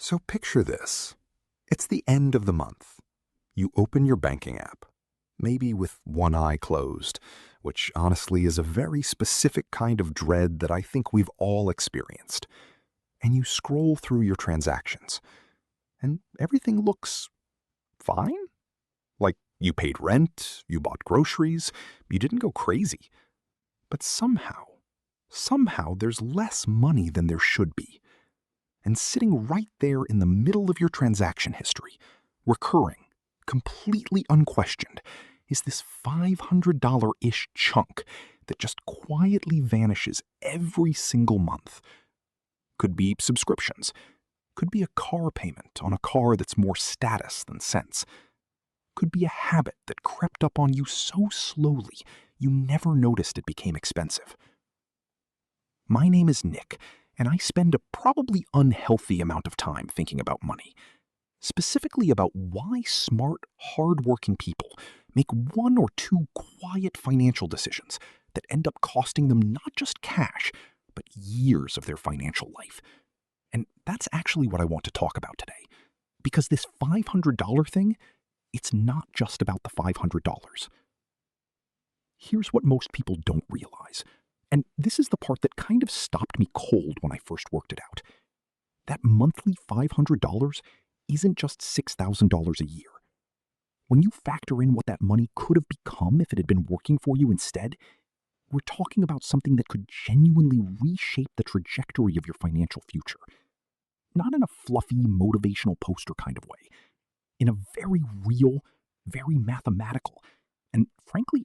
So picture this. It's the end of the month. You open your banking app, maybe with one eye closed, which honestly is a very specific kind of dread that I think we've all experienced. And you scroll through your transactions, and everything looks fine. Like you paid rent, you bought groceries, you didn't go crazy. But somehow there's less money than there should be. And sitting right there in the middle of your transaction history, recurring, completely unquestioned, is this $500-ish chunk that just quietly vanishes every single month. Could be subscriptions. Could be a car payment on a car that's more status than sense. Could be a habit that crept up on you so slowly you never noticed it became expensive. My name is Nick, and I spend a probably unhealthy amount of time thinking about money. Specifically about why smart, hardworking people make one or two quiet financial decisions that end up costing them not just cash, but years of their financial life. And that's actually what I want to talk about today. Because this $500 thing, it's not just about the $500. Here's what most people don't realize. And this is the part that kind of stopped me cold when I first worked it out. That monthly $500 isn't just $6,000 a year. When you factor in what that money could have become if it had been working for you instead, we're talking about something that could genuinely reshape the trajectory of your financial future. Not in a fluffy, motivational poster kind of way. In a very real, very mathematical, and frankly